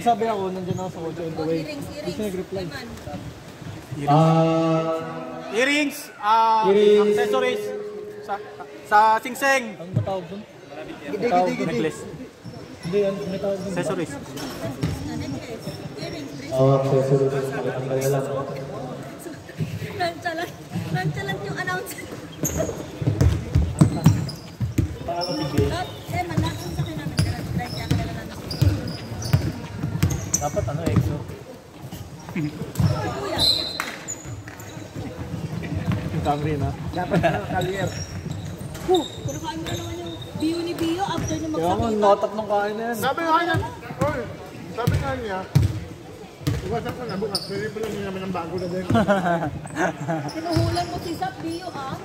Nagsabi ako, nandiyan ako sa audio on the way. Hindi siya nag-reply. Earrings, accessories, sa singseng. Ang matawag doon? Necklace. Hindi, may tawag doon. Accessories. Accessories. Makitanggal na lang. Nonchalant yung announcement. Paano tigil? Manakon sa akin namin. Dapat ano, EXO? Kuya. Yung Camry na. Dapat ano, Calier. Pero kain mo naman yung bio ni Bio after nyo Kaya mo, notap ng kain na yan. Sabi nga niya, iwasan ka na bukas, pwede pa lang niya naman ng bago na din. Pinuhulan mo si Zap Bio, ah.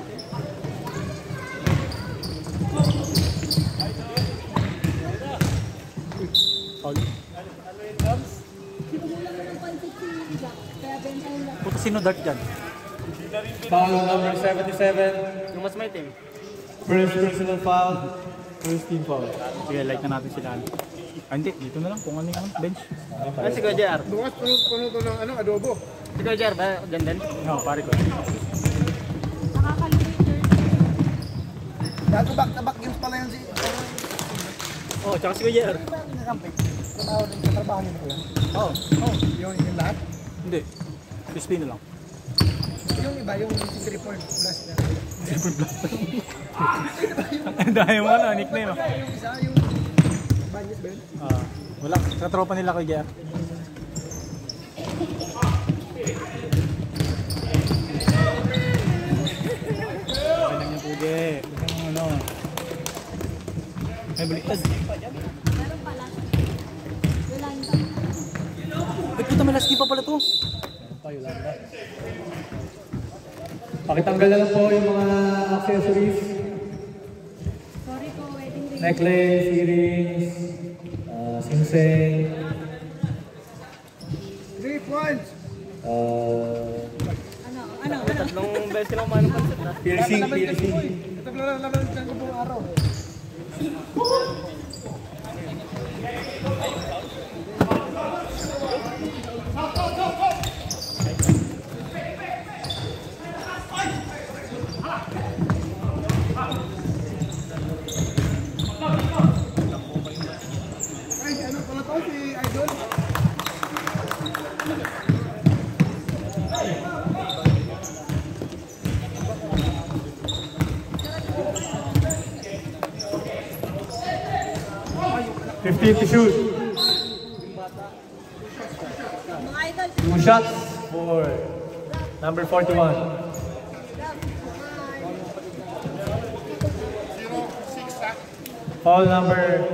Pinuhulan mo ng pansit si Jack. Kaya bentahin lang. Puto sino dart dyan? Foul number 77. Yung mas may team. First personal foul. First team foul. Sige, like na natin sila. Hindi, dito na lang kung ano yung bench. Ay, si JR. Bukas puno ko ng adobo. Si JR ba? Dyan din? Oo, pare ko. Nakakalimutan. Dato back-to-back games pala yan si... Oo, tsaka si JR. Trabaho din sa trabaho nito yan. Oo. Yung lahat? Hindi. Crispy na lang. Yung iba, yung si Tripod Blast na. Tripod Blast. Ang dahil mo na, nickname. Yung isa, yung... Banyes ba yun? Wala, katropa nila kay JR. Kailan niya puge. Ano? Ay, baliktad. Meron pala. Yolanda. Ay, puta, may laski pa pala to. Yolanda. Pakitanggal na lang po yung mga accessories. Sorry po, wedding ring. Necklace, earrings, singseng. 3 points! Ano? Tatlong beses lang umanong pansit na. Piercing. Ito lang naman dyan ko buong araw. Ay, ano pala to si Idol? To shoot. Mga idol. 2 shots for number 41. Foul number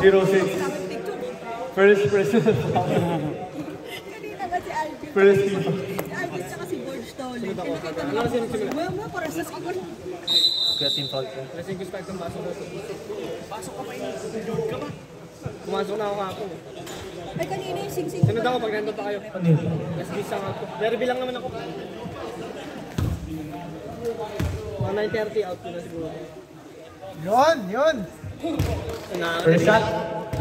06. First personal foul. Kanina ba si Alvin? First team. Si Alvin tsaka si Borge Tolly. Pinakita nila ako. Mo, para sa sikon. Kaya team foul. Lasing ko start ng baso na. Pasok ka pa yun. Ka ba? Pumasok na ako. Ay, kanina yung sing-sing. Sunod ako pag nandun pa kayo. Ano yun? Mas bisa nga ako. Pero bilang naman ako. Mga 9:30 out ko na siguro. Yun! First shot.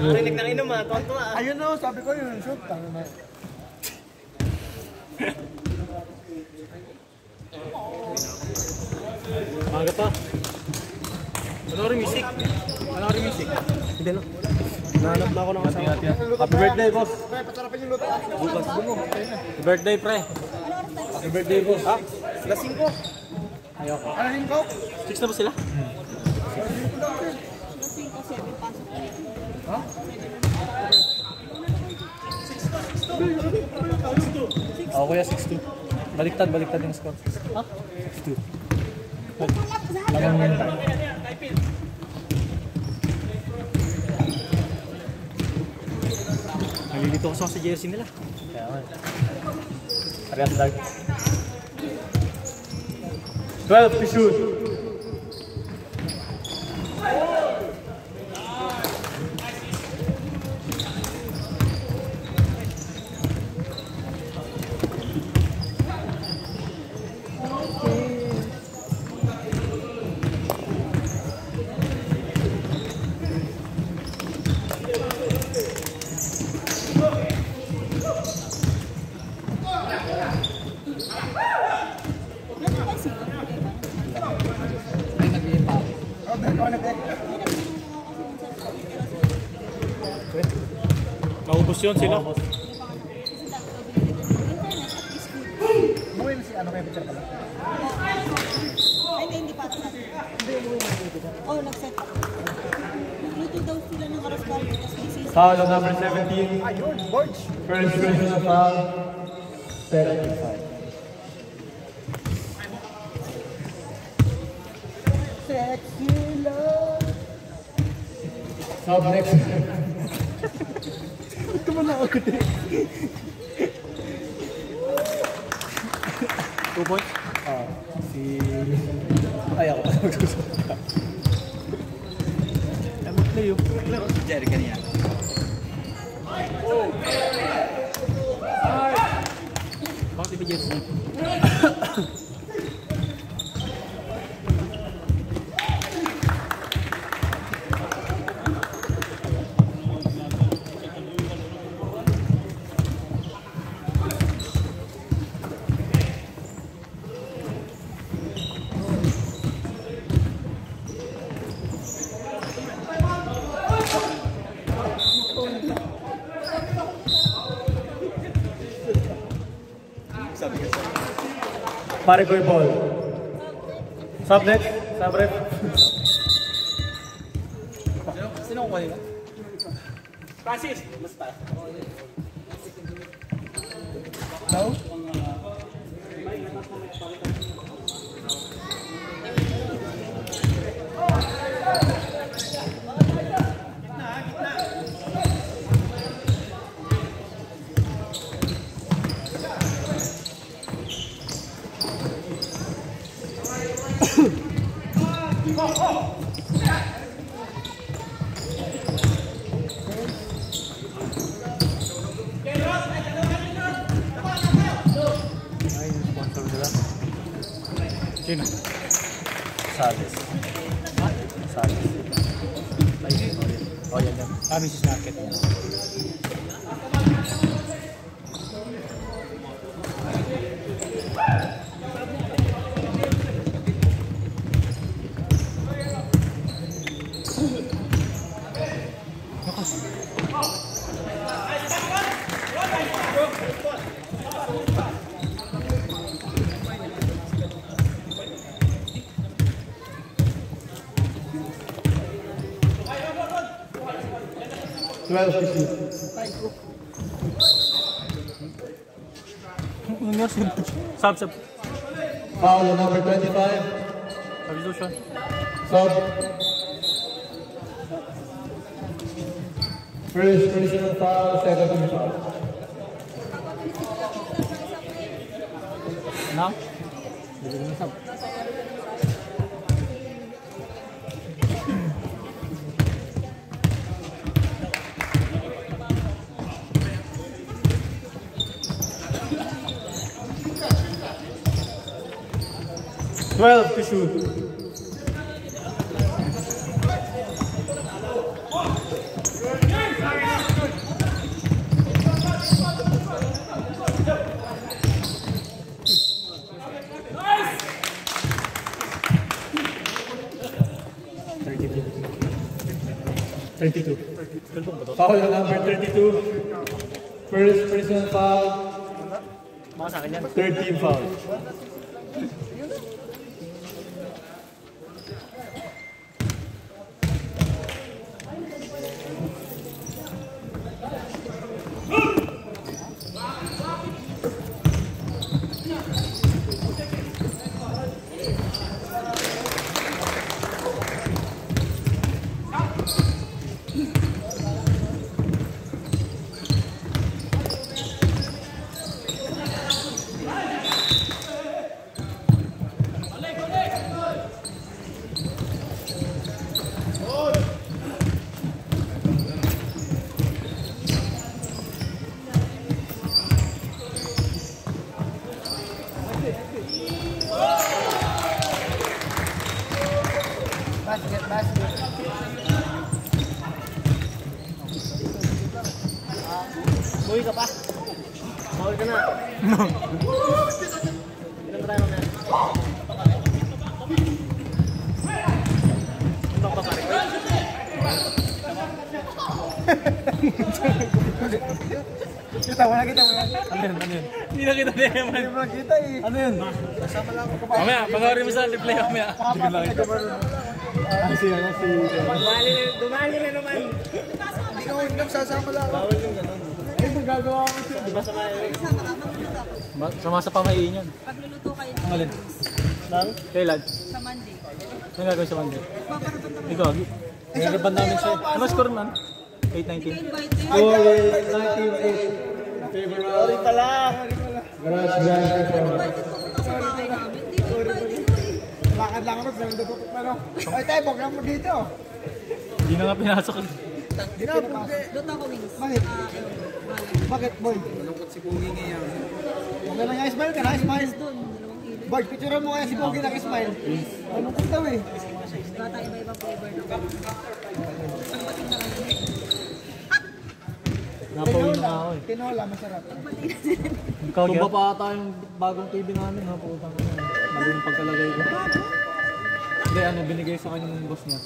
Narinig ng inom ha. Tuwan-tuwa. Ayun na, sabi ko yun, shoot. Tanga na. Maga pa. Panoorin music. Hindi na. Nahanap na ako ng kasama. Happy birthday, boss. Pre, pasarapin yung luto. Bukas. Happy birthday, pre. Happy birthday, boss. Ha? Lasing ko. Ayoko. Alahin ko. 6 na ba sila? Ako kuya, 6-2. Baliktad yung score. Ha? 6-2. Lamang yan. Nalilito ko sa jersey nila. Kaya man. Parehas dark. 12 to shoot. Kaubos yun sila. Buhay mo si ano kaya picture pala? Ay, hindi para sa atin. Oh, nag-set. Nagluto daw sila ng arroz caldo. Tapos may sisig. Foul on number 17. Ayun, Borge. First personal foul. 75. Sexy love. Sub next. Ito mo na ako din. 2 points. Si... Ay, ako pa mag-usap. Play yun. Jerry kanina. Bakit ibigay siya? Pare ko yung ball. Sub next. Sub ref. Sino ko kanina? Francis! Basta. No? Sino? Salis. Salis. Ay, oh, yan yan. Mrs. Market. Sub. Foul on number 25. Substitution. Sub. First personal foul, second team foul. Now? Twelve to shoot. Foul on number 32. First personal foul. Mga sa akin yan. Third team foul. Uy ka pa. Bawal ka na. Ilan ba tayo mamaya? Ilan ba pare? Kita mo na, kita mo na. Ano yun? Hindi na kita naman. Hindi mo nakita eh. Ano yun? Kasama lang ako. Mamaya, panoorin mo sa replay mamaya. Hindi ko nakita. Si Dumali na naman. Hindi ka huwag nagsasama lang. Bawal yung gano'n. Ay, magagawa ko siya. Di ba sama yun? Sama ka, magluluto ako. Sama sa pamahiin yun. Pagluluto kayo Alin? Lang? Kailan? sa Monday. Ano gagawin sa Monday? Paparapan ako. Ikaw, Agi. Nagkapan namin siya. Ano score man? 8-19. Invite eh. Sorry pala. Garage Grand. Invited pupunta sa bahay namin. Hindi ko invited ko eh. Lakad lang ako, pero tutok pa no. Ay tayo, bog lang mo dito. Hindi na nga pinasok. Hindi na, Luto ako wings. Bakit? Balag. Bakit, boy? Malungkot si Pogi ngayon. Okay lang yung smile ka na, smile. Doon, 2 kilo. Boy, picture mo kaya si Pogi nag-smile. Malungkot daw eh. Bata iba-iba flavor na. Pagbating na kami. Napawin na ako eh. Tinola, masarap. Tumba pa ata yung bagong TV namin ha. Putang ko na. Mali yung pagkalagay ko. Hindi, ano, binigay sa kanya ng boss niya.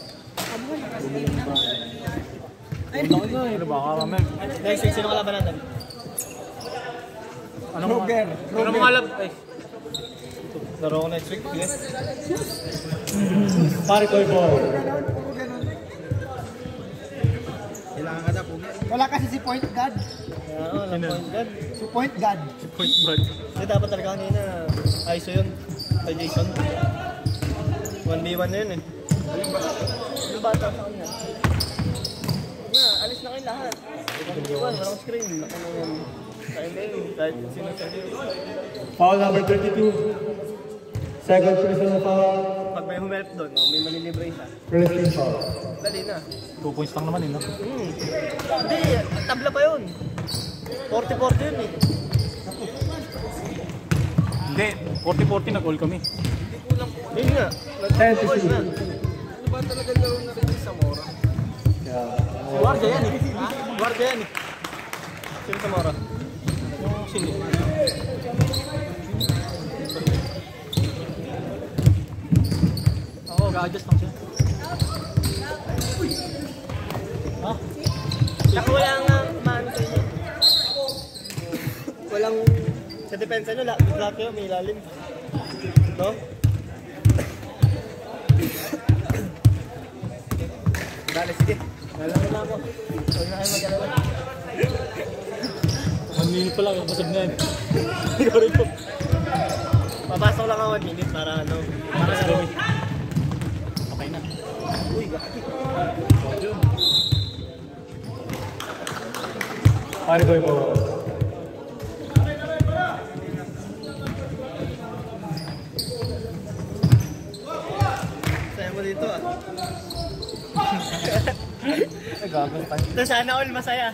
Ano na eh, baka mamaya. Next, sino kalaban natin? Ano Roger. Ano mga lab? Ay. Laro ko next week, yes. Pare ko ball. Kailangan ka na po. Wala kasi si Point God. Sino? Si Point God. Point bad. Hindi dapat talaga kanina. ISO yun. Kay Jason. 1v1 na yun eh. Ano ba ito sa kanya? Nga, alis na kayo lahat. 1v1, walang screen. Kain na yun. Kahit sino sa yun. Foul number 32. Second personal foul. Pag may humelp doon, may malilibre isa. First team foul. Dali na. 2 points lang naman eh, no? Hindi, tabla pa yun. 40-40 yun eh. Hindi, 40-40 nag-all kami. Yun nga. 10-2 na. Ano ba talaga laro na rin sa Mora? Guardia yan eh. Guardia yan eh. Sino sa Mora? Sino? Oo, ga-adjust lang siya. Ha? Saka wala nga maano sa inyo. Walang sa depensa nyo, lahat kayo may ilalim. No? Dali, sige. Dalawa na ako. Huwag na kayo mag-alala. 1 minute pa lang, kapasag na yan. Ikaw rin po. Papasok lang ako 1 minute para ano. Para sa gawin. Okay na. Uy, gaki. Pare ko po. Saya mo dito ah. Gagal tayo. Ito sana all masaya.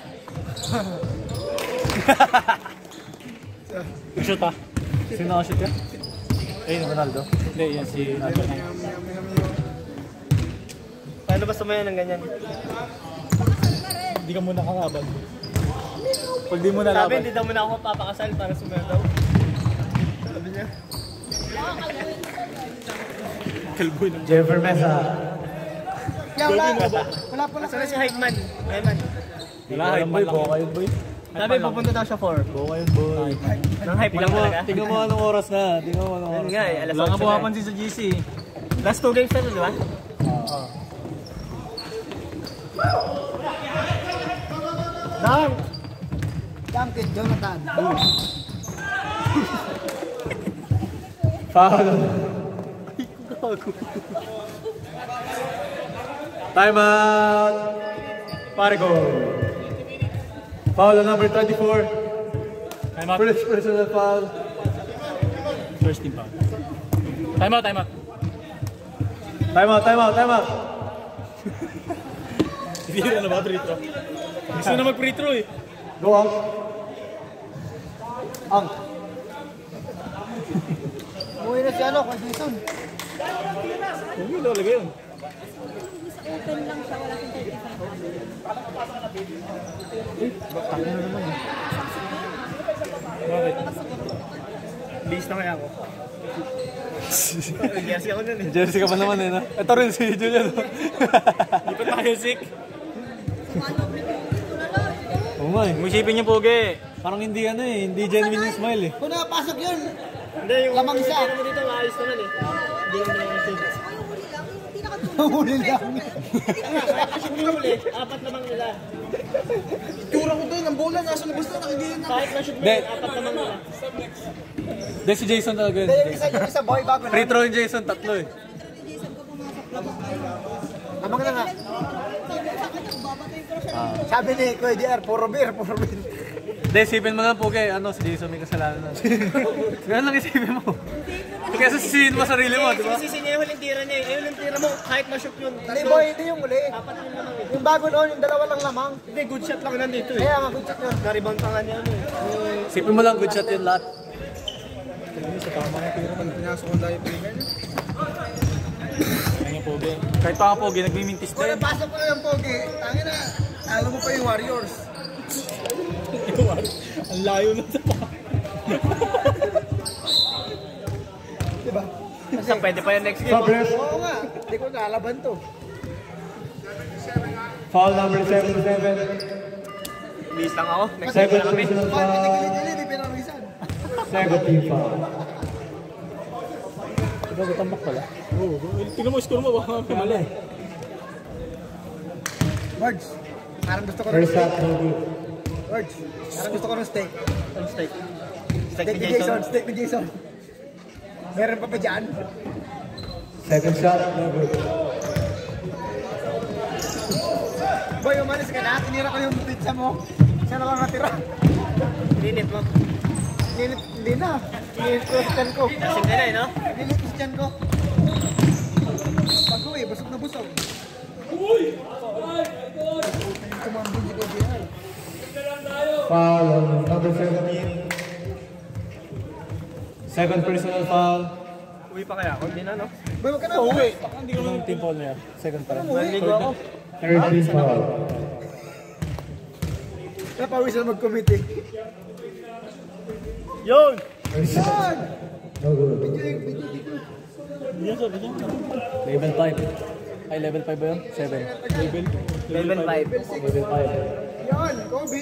Shoot ah. Sino nakashoot yan? Eh, Ronaldo? Hindi, yan si Anthony. Paano ba sumayan ng ganyan? Hindi ka muna kakaban. Pag di mo Sabi, nalaban. hindi daw muna ako papakasal para sumayan daw. Sabi niya. Kalboy ng Jennifer Mesa. Wala pala. Saan si Hypeman? Hypeman. Wala, hype boy. Boka yun boy. Sabi, pupunta daw siya 4. Boka yun boy. Nang hype lang talaga. Tingnan mo anong oras na. Tingnan mo anong Yun oras nga eh, alas Wala nga 8 na pumapansin sa GC. Last 2 games na to, di ba? Dunk! Dunk it, Jonathan. Foul. Time out. Pare ko. Foul number 24. Time out. First personal foul. First team foul. Time out, time out. Time out, time out, time out. Hindi na ba free throw? Gusto na mag-free throw eh. Go out. Ang. Umuwi na si ano, kay Jason. Hindi na lagay yun. Open lang siya, wala kang 35. Bakit na naman eh. Bakit? Bis na kaya ako. Jersey ako dun eh. Jersey ka pa naman eh, no? Ito rin si Julian. Di pa tayo sick. One over 2. nga eh. Kung isipin niyo, Pogi. Parang hindi ano eh, hindi genuine yung smile eh. Kung nakapasok yun, Hindi, yung lamang isa. Hindi naman dito, maayos naman eh. Hindi naman na-shoot. Huli lang. Kasi huli, 4 lamang nila. Tura ko doon, ang bola nasa labas na, nakagilin na. Kahit na-shoot mo, Hindi. 4 lamang nila. Hindi si Jason talaga yun. Yung isa boy bago na. Free throw yung Jason, 3 eh. Lamang na nga. Sabi ni Kuya JR, puro beer. Hindi, isipin mo lang po kay ano, si Jason may kasalanan na. Ganun lang isipin mo. Kaya sisihin mo sarili mo, di ba? Kasi niya yung huling tira niya eh. Ayun yung tira mo, kahit ma-shoot yun. Hindi boy, hindi yung uli. 4 yung lamang eh. Yung bago noon, yung dalawa lang lamang. Hindi, good shot lang nandito eh. Kaya nga, good shot yun. Na-rebound pa nga niya ano eh. Isipin mo lang, good shot yun lahat. Pinasok ko tayo pingan. Kahit pa nga Pogi, nagmimintis Kung din. napasok ko yung pogi, tangin na. Alam mo pa yung Warriors. Ang layo na sa pa. Diba? Kasi pwede pa yung next game. Oo nga, hindi ko nalaban to. Foul number 77. Bilis lang ako. Next game Second na kami. personal Paano foul. pinagilid-gilid, may pinarawisan. Second team foul. Ito, tambak pala. Oo, tingnan mo, score mo, baka pumala eh. Words, parang gusto ko ng First steak. shot, no good. Words, parang gusto ko ng steak. Ang steak. Steak Steak ni ni Jason. Jason, steak ni Jason. Meron pa ba dyan? Second shot, no good. Boy, umalis ka na. Tinira ko yung pizza mo. Siya na lang natira. Linit mo. Hindi na. Nilit ko sa tiyan ko. Lasing ka na eh, no? Nilit ko sa tiyan ko. Bago eh, busog na busog. Tumambun si Kuya. Foul on number 17. Second personal foul. Uwi pa kaya ako? Hindi na, no? Boy, wag ka na uwi. Anong team foul na yan? Second pa rin. Naligo ako. Third team foul. Napawis na mag-committee. Yun! First shot, no good. Level 5. Ay, level 5 ba yun? 7. Level 5. Level 5. Yan, Kobe.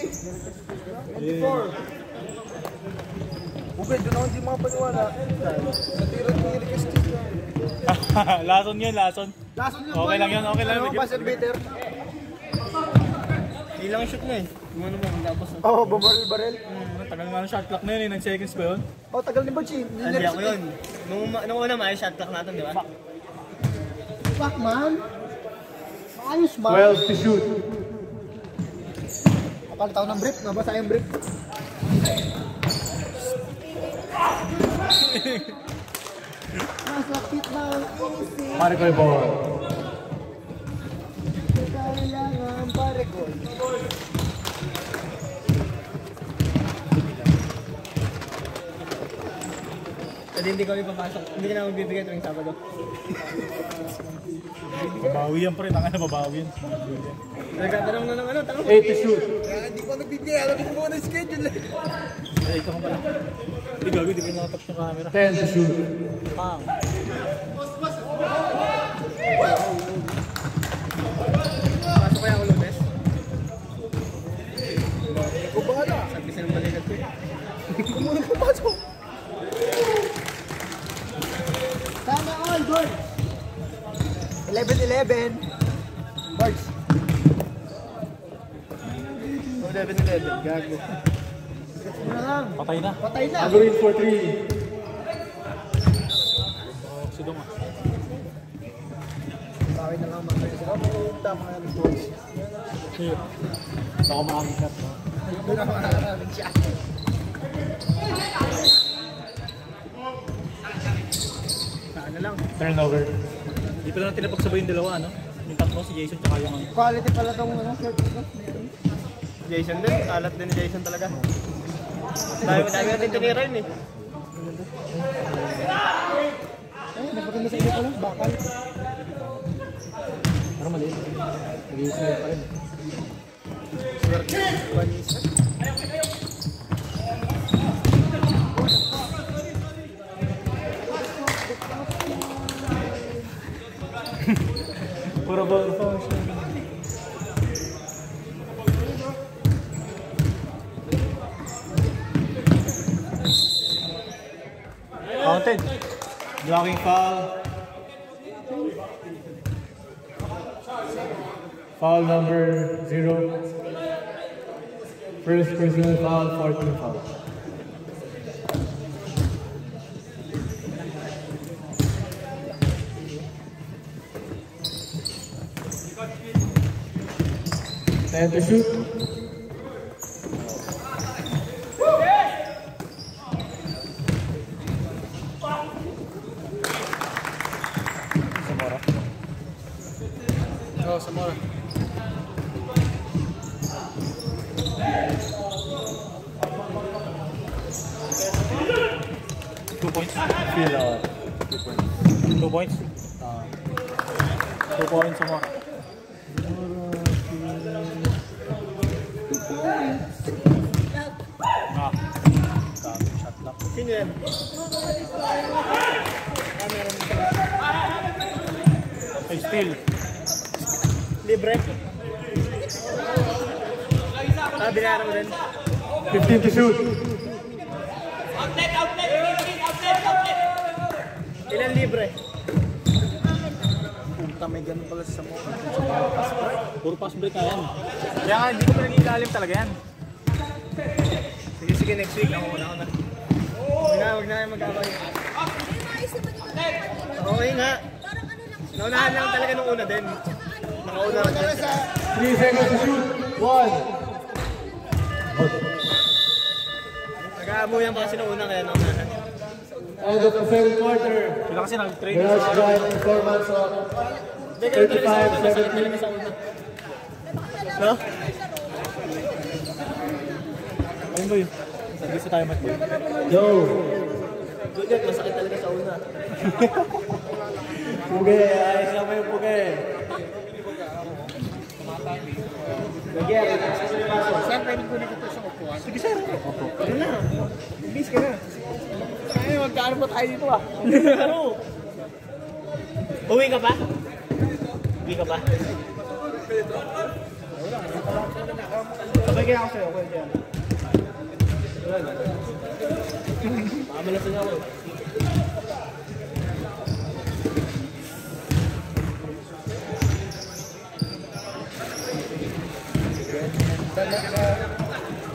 24. Okay, doon ako hindi makapaniwala. Natira ko yung request dito. Lason yun, lason. Lason yun, Okay boy. lang yun, okay lang. Ano, buzzer beater? Ilang shoot na eh. Gumano mo, tapos. Oo, oh, bumaril-baril. Tagal nga ng shot clock na yun eh, nag-seconds pa yun. Oh, tagal ni Bachi. Hindi ako yun. Nung una, may shot clock natin, di ba? Fuck, man. Ayos, man. 12 to shoot. Kapal tao ng brief. Nabasa yung brief. Masakit na ang isip. Maricoy ball. Kailangan pare ko. Kasi hindi kami papasok. Hindi ka na magbibigay tuwing Sabado. Babawi yan pa rin, tanga na babawi yan. Nagkatanong na ng ano, tanong. 8 to shoot. Kaya hindi ko nagbibigay. Alam ko muna yung schedule eh. Ay, ikaw ka pala. Hindi gago, di ko nakatap yung camera. 10 to shoot. Pang. Pasok kaya ako Lunes? Kung bahala. Sabi kasi ng balikat ko eh. Kung muna pumasok. Sana all, goal. 11-11. Boys. 11-11, gago. Ano na lang. Patay na. Patay na. Agreed for 3. Sidong ah. Bawi na lang mga sila. Tama na ng goals. Here. Baka makakikat. Doon ako nakaramin siya. Saan na lang. Turnover. Di pa na tinapagsabay yung dalawa, no? Yung tatlo si Jason tsaka yung ano. Quality pala itong ano, shirt ko. Jason din, alat din ni Jason talaga. Dami natin tinira yun eh. Ay, mas maganda sa inyo pala. Bakal. Pero maliit. Nag-iisip pa rin. Swerte. Banisa. Puro ball function. started. Blocking foul. Foul number 0. First personal foul, 14 foul. Time to shoot. Samora. Oh, Samora. Two points. Feel 2 points. 2 points Samora. Shot lock. Sino yan? Ay, still. Libre? Binayaran mo rin? 15 to shoot. Ilan libre? Punta, may ganun pala sa mo. Puro pass break na yan. Kaya nga, hindi ko pa nag-ilalim talaga yan. Sige, next week. Ako na. Huwag na mag-away. Okay nga. Naunahan lang talaga nung una din. Nakauna lang din. 3 seconds to shoot. 1. Nag-aamuyan pa kasi nung una kaya naunahan. End of the second quarter. Sila kasi nag-trade. Garage drive performance of 35-17. No? Ayun ba yun? Gusto tayo mag-boy. Yo! Good, masakit talaga sa una. Puge, ayos lang mo yung puge. Saan pwede ko nito sa upuan? Sige sir. Ano na? Bis ka na. Ay, magkaano pa tayo dito ah. Uwi ka pa? Uwi ka pa? Sabay kaya ako sa'yo. Okay dyan. Mamalasan ako.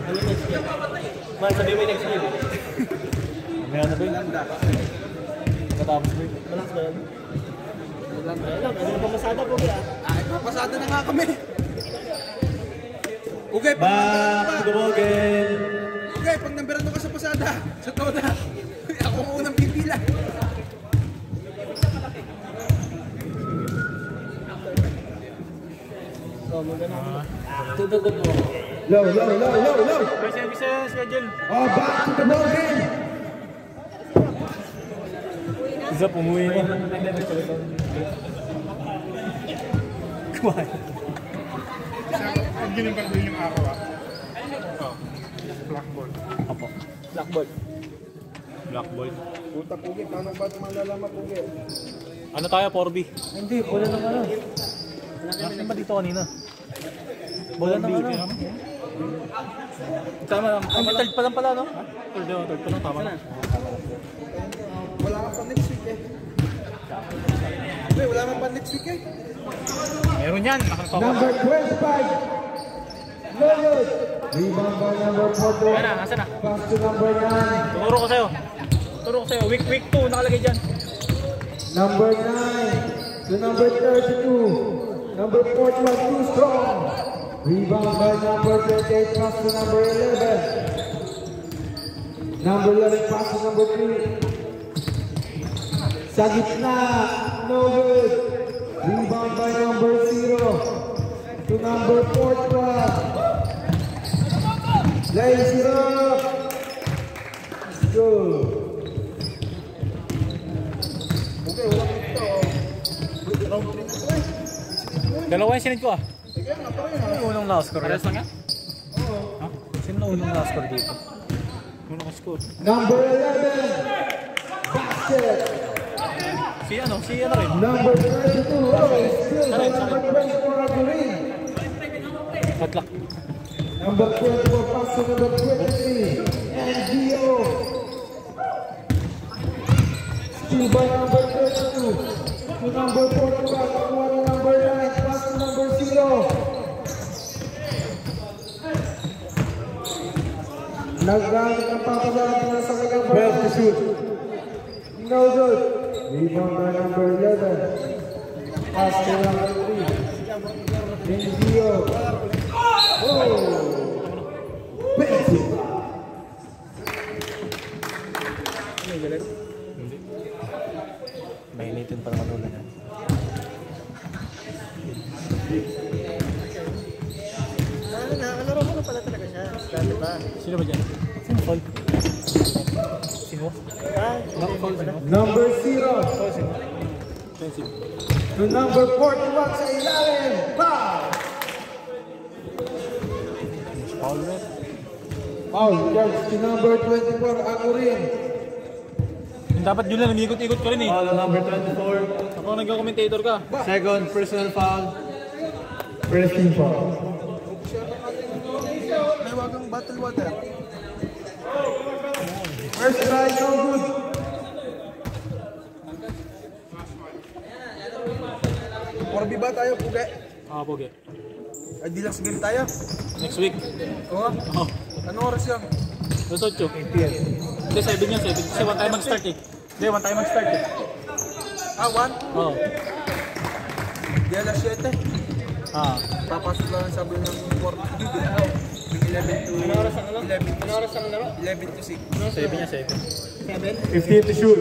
Ano next game? Man, sabi mo yung next game. May ano ba yun? Katapos ba yun? Malakas ba yun? Alam, ano na pamasada po kaya? Papasada na nga kami. Okay, Back to the ball game. Okay, pag namberano ka sa pasada, sa toda, ako ang unang pipila. So, maganda. Low. Kasi schedule. Oh, back to the ball game. Isa pumuwi na. Kumain. Ang ginimpan din yung araw ah. Blackboard. Apo. Blackboard. Blackboard. Puta pugi, paano ba ito malalaman pugi? Ano tayo, 4B? Hindi, bola ng ano. Nasaan ba dito kanina? Bola ng ano. Tama lang. Third pa lang pala, no? Third pa lang, tama na. Wala ka pa next week eh. Wala ka pa next week eh. Meron yan. Number 25. Loyot. Rebound by number 4. Ayan na, nasa na? Pass to number 9. Turo ko sa'yo. Week 2, nakalagay dyan. Number 9 to number 32. Number 41 too strong. Rebound by number 38. Pass to number 11. Number 11 pass to number 3. Sa gitna. No good. Rebound by number 0 to number 41. Play 0. Let's go. Okay, wala ko ito. Dalawa yung sinid ko ah. Sino yung unang last score? Pares lang yan? Ha? Sino na unang last score dito? Unang score? Number 11. Basket. Si ano rin? Number 32. Oh, still by number 24 Green. Tatlak. Number 24 pass to number 23. And Gio. Steal by number 32. To number 4 back. Nakuha ng number 9. Pass to number 0. Naggamit ang papasabi na sa kanyang 12 to shoot. No good. Rebound by number 11. Pass to number 3. Benzio. Oh! Benzio. Mainitin pa naman ulan yan. Nakalaro mo na pala talaga siya. Dati pa. Sino ba dyan? Sino fall? Sino? Ah, Fall sino? Number 0. Fall sino? Sino? To number 41 sa ilalim. Foul! Foul red. Foul. Charge to number 24. Ako rin. Dapat yun lang, nag-ikot-ikot ka rin eh. Foul number 24. Ako nag-commentator ka. Second personal foul. First team foul. may wagang bottle water. First try, no good. Morbi ba tayo, Puge? Pogi. Ay, deluxe game tayo. Next week. Oo. Oh. Anong oras yan? Ito 8. Hindi, 7 yan, 7. Kasi one time mag-start eh. Hindi, one time mag-start eh. Ah, 1? Oo. Di alas 7. Papasok lang ang sabi ng 4. 11 to 11. Ano oras ang laro? 11 to 6. 7 yan, 7. 7? 15 to shoot.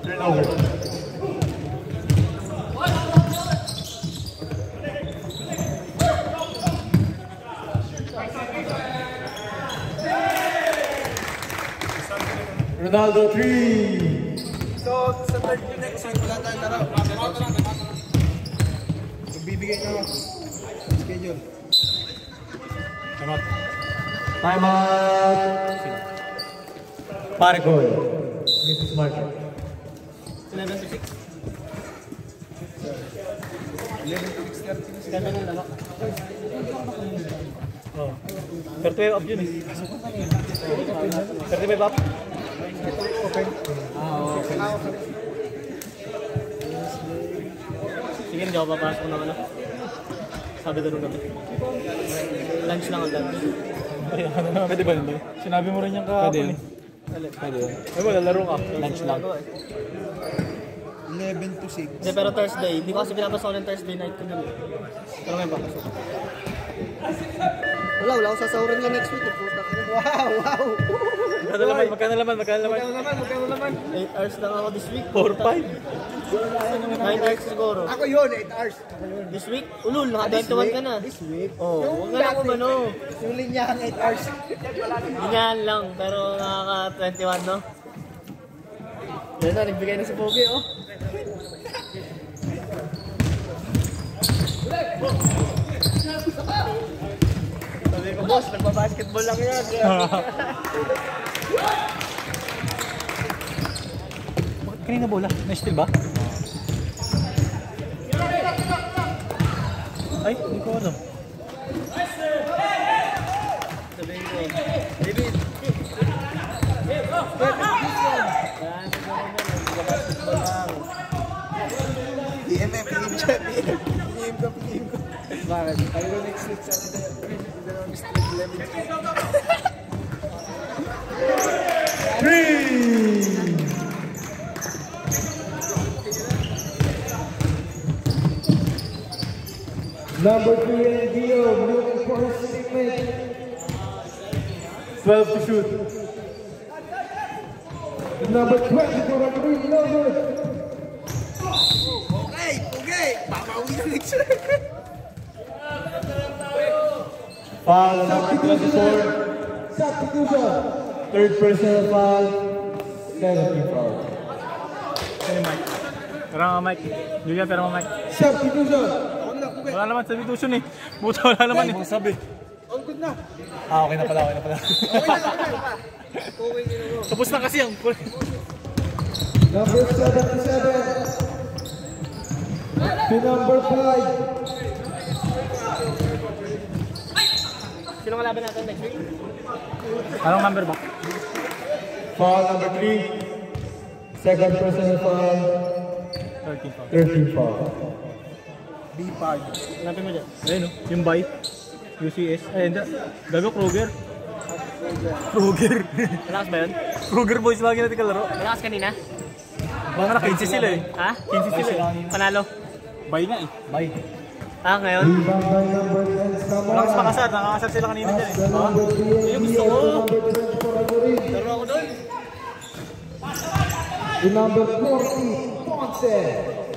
Turnover. Ronaldo 3. So, sa third next week, wala tayong laro. Magbibigay na schedule. Salamat. Time out. Paragol. Mrs. Martin. 11 to 6. 11 to 6:30. Ganda ng laro. Oh. 35 up yun eh. 35 up. Sige, hindi ako papasok ng ano. Sabi doon gabi. Lunch lang ang lunch. Pwede ba yun? Sinabi mo rin yung kahapon eh. Pwede yun. Ay mo, lalaro ka. Lunch lang. 11 to 6. Hindi, pero Thursday. Hindi ko kasi pinapasok ng Thursday night ko nun. Pero may papasok. Wala akong sasahuran niya next week. Wow! Magkano laman? 8 hours lang ako this week. 4-5. 9 hours siguro. Ako yun, 8 hours. This week? Ulul, naka-21 ka na. This week? Oo, huwag ka na kumano. Yung linya ang 8 hours. Ganyan lang, pero nakaka-21, no? Yan na, nagbigay na si Pogi, oh. Sabi ko, boss, nagpa-basketball lang yan. Bakit kanina bola? Na-steal ba? Ay, hindi ko alam. Sabihin ko, David. PM siya, PM ko. Bakit? Tayo next week sa Number 3 and Dio looking for his teammate. 12 to shoot. Number 20 for a three, no good. Okay. Babawi na next week. Foul number 24. Substitution. Third personal foul. Penalty foul. Ano Mike? Pero nga Mike. Julia, pero nga Mike. Substitution. Wala naman substitution eh. Buta wala naman eh. Sabi. All good na. Okay na pala. Tapos na kasi ang... Number 77. To number 5. Sino kalaban natin next week? Anong number ba? Foul number 3. Second personal foul. 13 foul. 13 foul. B-Pag. Hanapin mo dyan. Ayun o, yung buy. UCS. Ay, hindi. Gago, Kruger. Kruger. Malakas ba yun? Kruger boys lagi natin kalaro. Malakas kanina? Baka na 15 sila eh. Ha? 15 sila eh. Panalo? Buy nga eh. Buy. Ah, ngayon? Rebound by number 10, Zamora. Malakas makasad. Nakakasad sila kanina dyan eh. As the number 3 and gusto ko. number 24 Agurin. Laro ako doon. The number 40, Ponce.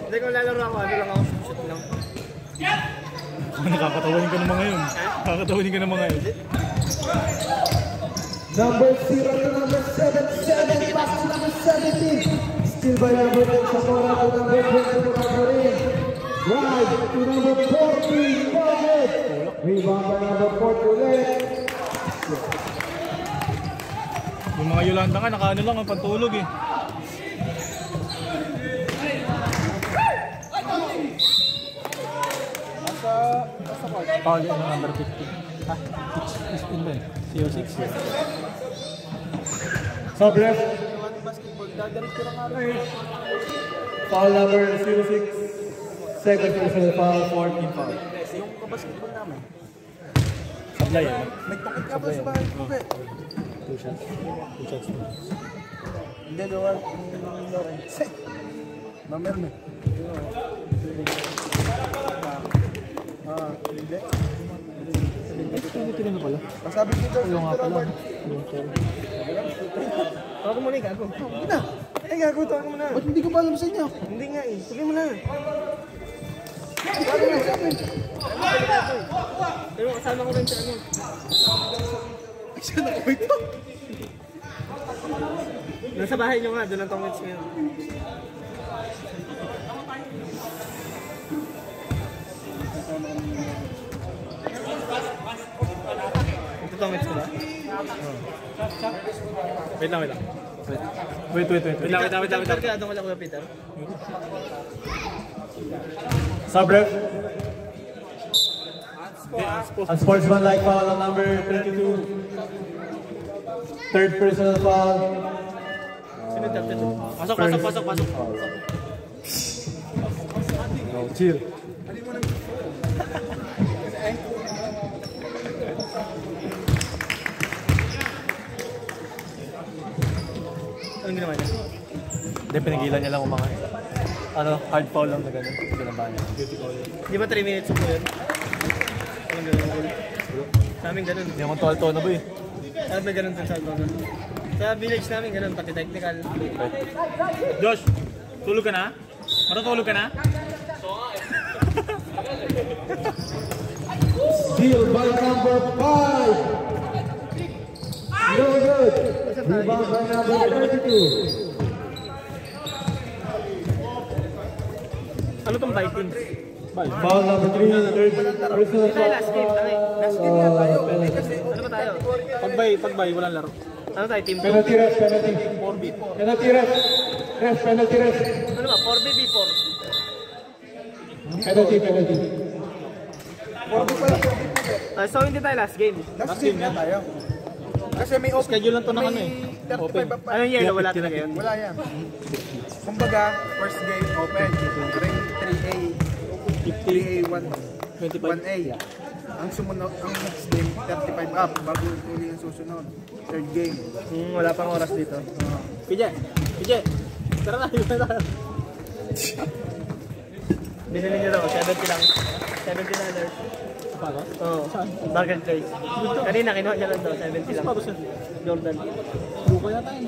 Hindi ko lalaro ako. Ano lang ako? Shoot lang. Nakakatawanin ka naman ngayon. Nakakatawanin ka naman ngayon. Number 0 to number 7, pass to number 17. Still by number 10, Zamora to number 24 Agurin. Drive to number 40, Mohamed. Rebound by number 40 ulit. Yung mga Yolanda nga, nakaano lang ang pantulog eh. Paul yung number 50. Ah, 16 ba eh? CO6. Sub-ref. Basketball, dadarit ko lang nga. Foul number 06. Second personal foul, 14 foul. Yung kabasketball namin. Sablay eh. Nagpakit ka ba sa bahay ko, be? 2 shots. 2 shots. Hindi, doon. Lawrence. Mamer na. Hindi. Ito na pala. Masabi ko daw. Yung nga pala. Ako muna yung gago. Hindi na. Eh, gago to. Ako muna. Ba't hindi ko pa alam sa inyo? Hindi nga eh. Sabi mo na. Bago na sa akin. Pero kasama ko rin sa ano. Isa na ko ito. Nasa bahay nyo nga. Doon ang tongits ngayon. Ito tongits ko ba? Wait lang. Wait lang. Peter ka. Doon ko lang kuya Peter. Sub-ref. Unsportsmanlike foul on number 22. Third personal foul. Sino yung tapos ito? Pasok. No, chill. Anong ginawa niya? Hindi, pinigilan niya lang umangay. Ano, hard foul lang na gano'n. Ginabahan niya. Di ba 3 minutes po yun? Anong gano'n? Sa amin gano'n. Hindi naman tuwal-tuwa na ba eh. Sa amin gano'n sa Salvador. Sa village namin gano'n, pati technical. Josh, tulog ka na? Matutulog ka na? Steal by number 5. No good. Rebound by number 32. Ano tong biting? Foul number 3. Third personal Hindi tayo last game, tangay. Last game nga tayo. Kasi Ano ba tayo? Pagbay, walang laro. Ano tayo? Team 2? Penalty ref, penalty. Penalty ref. Ref, penalty ref. Ano ba? 4B, B4? Penalty. So hindi tayo last game. last game nga tayo. Kasi may open. Schedule lang to ng ano eh. 35 pa. Ano yun? Wala talaga yun. Wala yan. Kumbaga, first game open. Ring 3A. 3A 1A. Ang sumunod, ang next game 35 up bago uli ang susunod. Third game. Wala pang oras dito. PJ, tara na, yun na tayo. Binili niyo daw, 70 lang. $70. Paano? Oo. Bargain place. Kanina kinuha niya lang daw, 70 lang. Jordan. Bukay na tayo.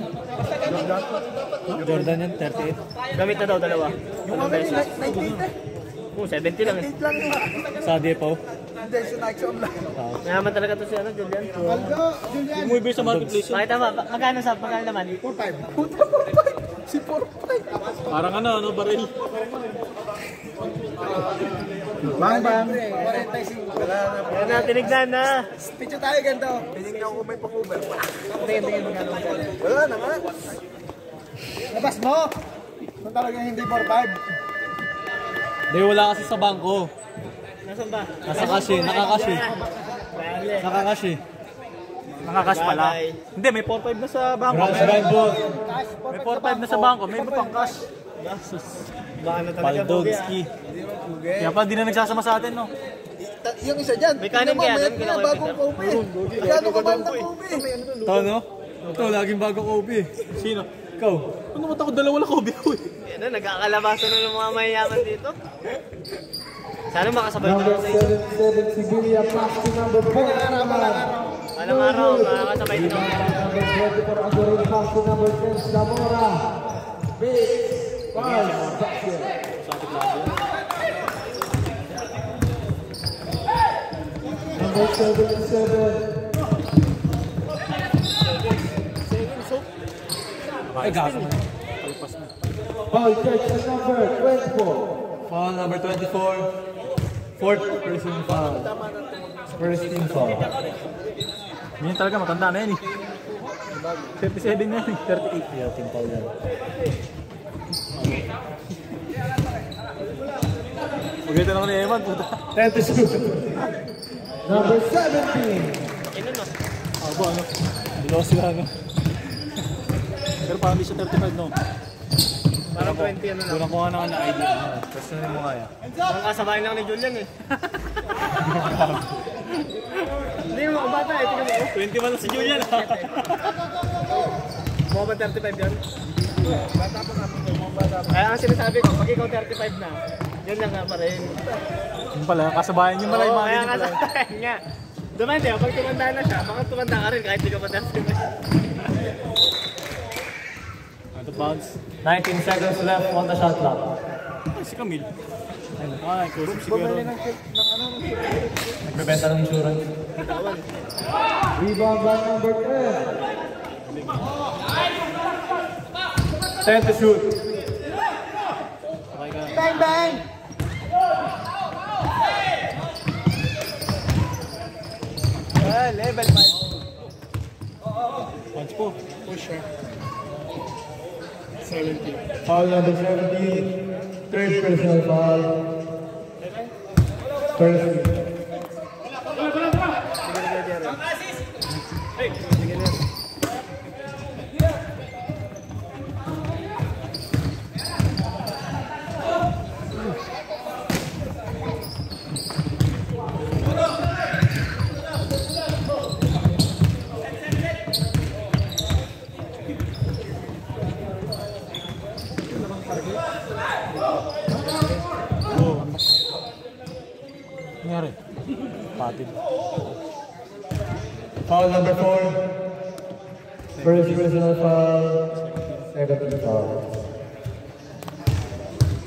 Jordan yan, 38. Gamit na daw dalawa. Yung Anong mga beses? 98 Oo, 70 lang eh. 8 lang yun. Sa Depo. Hindi, sa Nike on lang. Mayaman talaga to si ano, Julian. Alga, Julian. Umuwi sa marketplace yun. Makita mo, magkano naman? 4-5. Puta, 4-5. Si 4-5. Parang ano, baril. Bang. 45. Wala na. Ayan na, tinignan na. Picture tayo ganito. Tinignan ko may pa-cover. Tingin, magkano mo. Wala na nga. Labas mo! Kung talagang hindi 4-5. Hindi, wala kasi sa bangko. Nasaan ba? Nasa kasi, nakakashi. Bale. Nakakashi. Nakakas pala. Bagay. Hindi, may 4-5 na sa bangko. Runs right ball. May 4-5 na sa bangko. May iba pang cash. Baka na talaga Bogi, ah. Paldogski. Kaya pa di na nagsasama sa atin, no? Yung isa dyan. May kanin kaya doon, Kaya kinakuha bagong kopi. Masyado ka bang kopi? Ito, no? Ito, laging bago Kobe. Sino? Ikaw. Ano naman ako, dalawa lang Kobe ko eh. Yan na, nagkakalabasan na ng mga mayayaman dito. Sana makasabay Number tayo sa isa. 77, Sibilia, pass to number 4. Malang araw, makakasabay dito. Number 24, Aguirre, pass to number 10, Zamora. Big, pass, basket. Number 77. Ay, gago. Foul catch at number 24. Foul number 24. Fourth person foul. First team foul. Yan talaga, matanda na yan eh. 37 na yan eh. 38. Yeah, team foul yan. Maganda naman ni Evan, puta. 10 to shoot. Number 17. Ino no? Abo, ano? Bilaw sila, ano? Pero parang di siya 35, no? Parang 20 ano lang. Kulang ko nga na ID. Personal mo kaya. Parang kasabay lang ni Julian eh. Hindi naman ako bata eh, tingnan mo. 21 na si Julian, ha? Mukha ba 35 yan? Bata pa nga. Kaya ang sinasabi ko, pag ikaw 35 na, yun lang nga pa rin. Yung pala, kasabayan yung malay mga Kaya ganyan nga pala. sasabihin nga. Dumande, pag tumanda na siya, baka tumanda ka rin kahit di ka pa 35. Out of bounds. 19 seconds left on the shot clock. Ay, si Camille. Ay, kusip siguro. Nagbebenta ng insurance. Rebound by number 10. 10 to shoot. Bang, bang! Level 5. Punch po. Pusher. 70. Foul number 17. Third personal foul. First team. Nangyari? Patid. Foul number 4. First personal foul. Second team foul.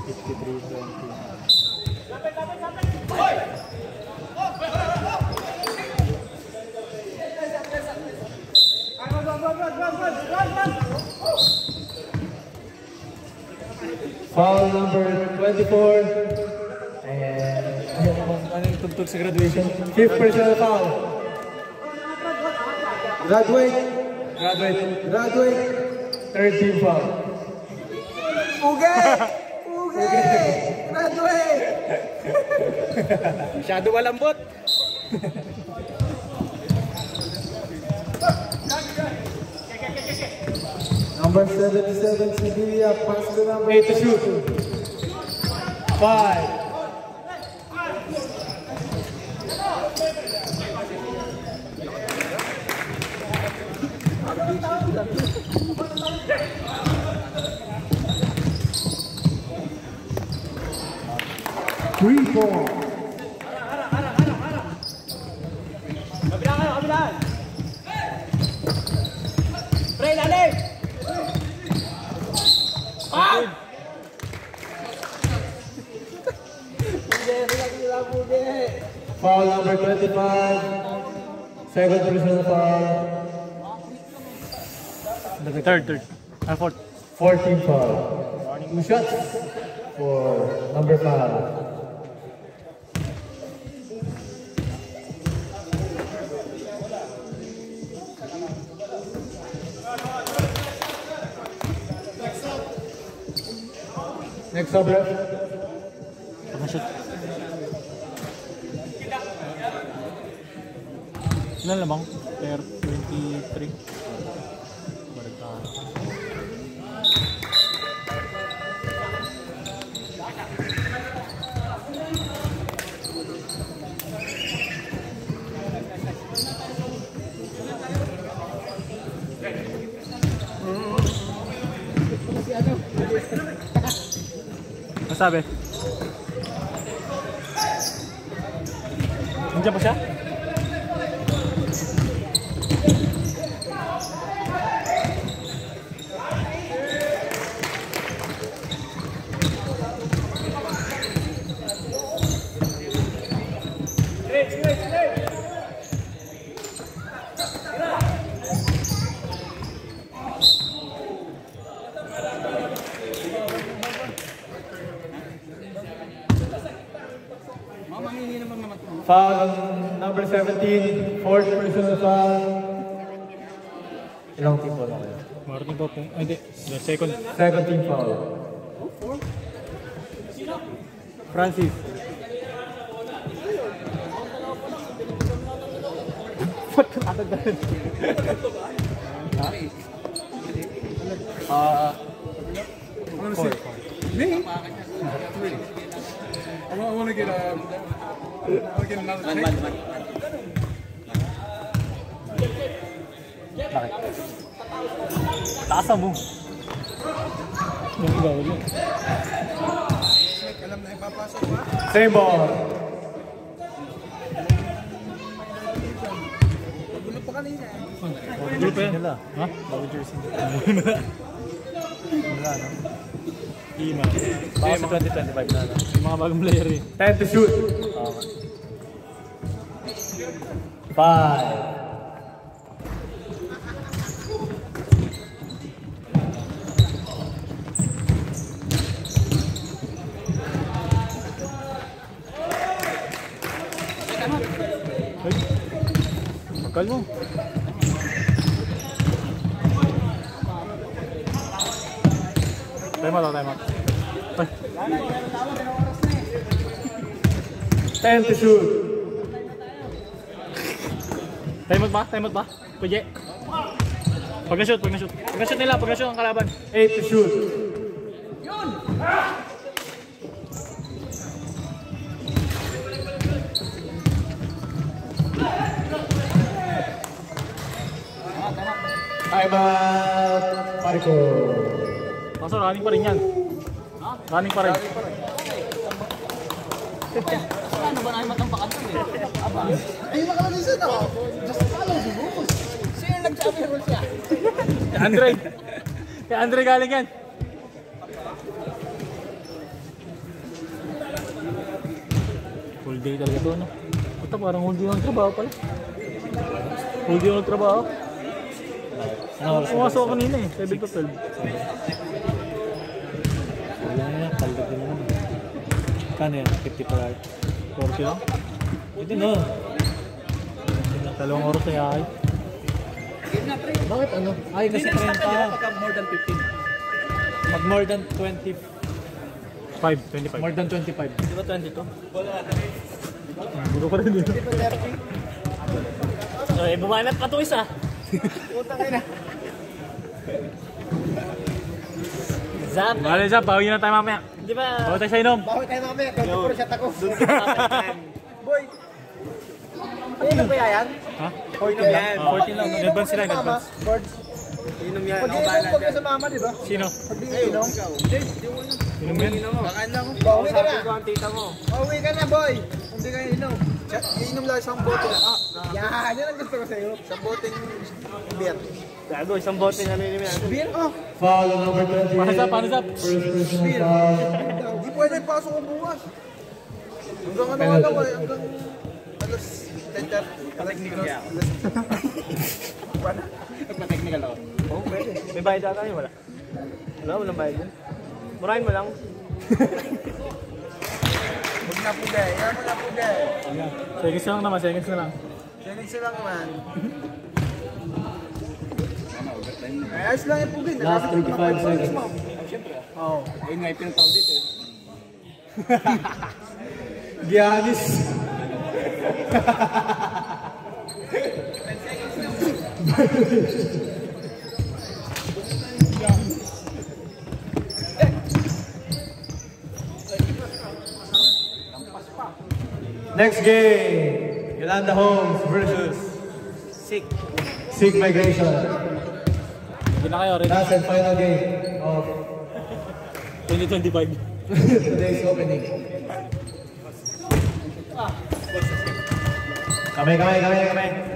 53-20. Foul number 24. And Ano yung tugtog sa graduation? fifth personal foul. Graduate. Third team foul. Uge! Uge! Graduate! Masyado malambot. Number 77, Sibilia, pass to number 8 to shoot. 5. Three, 4. Pre, lalim! Foul number 25. Second personal foul. Third. Fourth. 14 foul. 2 shots for number 5. Next up, ref. Pag-shoot. Ilan lamang? Player 23. Baragtaan. Masabi? Nandiyan pa siya? Foul on number 17, fourth personal foul. Ilang team foul ako yun? Martin po po. Hindi, second. Second team foul. Francis. What ka natagdagan? Four. Me? I want to get another take. Bakit? Taas mo. Yung iba, wala. Alam na ipapasok ba? Same ball. Magulo pa kanina. Magulo pa yan. Ha? Bago jersey. Wala, no? Ima. Baka sa 2025 na, no? Yung mga bagong player eh. Time to shoot. Okay. 5. Bakal mo. Time out. Ay. Time to shoot. Time out ba? Pwede. Pag na-shoot. Pag na-shoot nila, ang kalaban. 8 to shoot. Yun! Time out. Pariko. Kaso running pa rin yan. Running pa rin. Ano ba namin matampakan ito eh? Ay, makalalisan ako. Just follow the rules. Sino nagsabi ng rules niya? Kay Andre galing yan. Full day talaga ito, no? Ito parang whole day ng trabaho pala. Whole day ng trabaho. Pumasok ako kanina eh, 7 to 12. Wala na, kaldag din naman. Kano yan? 50 per hour? 40 lang? Ito no. Dalawang oras na yahay. Bakit ano? Ay, kasi 30. Pagka more than 15. Pag more than 25. 25. More than 25. Di ba 22? Bulo ka rin yun. Eh, bumanat pa ito isa. Utang ina. Zap. Bale, Zap, bawi na tayo mamaya. Di ba? Bawi tayo sa inom. Bawi tayo mamaya. 24 shot ako. Doon kita tatagyan. Boy. Ano ba yan? Ha? 14 yan. 14 lang. Advance sila, advance. Birds. Inom yan. Pag-iinom pag sa mama, di ba? Sino? Pag-iinom. Inom yan? Bakain lang. Bawi ka na. Sabi ko ang tita mo. Bawi ka na, boy. Hindi ka inom. Iinom lang isang bote. Yan ang gusto ko sa'yo. Isang bote beer. Gago, isang bote na nilimin natin. Beer? Oh. Foul on number 20. Paano Zap? First personal foul. Hindi pwede pasok ko bukas. Hanggang ano ba? Hanggang alas 10:30. Technical niya ako. Paano? Nagpa-technical ako. Oo, pwede. May bayad ata yun, wala. Walang bayad yun. Murahin mo lang. Huwag na pude. Yan mo na pude. Seconds na lang naman, seconds na lang. Seconds lang man. Ayos lang yung pugin. Last 35 seconds. Oo. Ayun nga yung pinatawag dito eh. Giannis. Next game, Yolanda Homes versus Sig Migration. Hindi na kayo, ready? Last and final game of 2025. today's opening. Kami.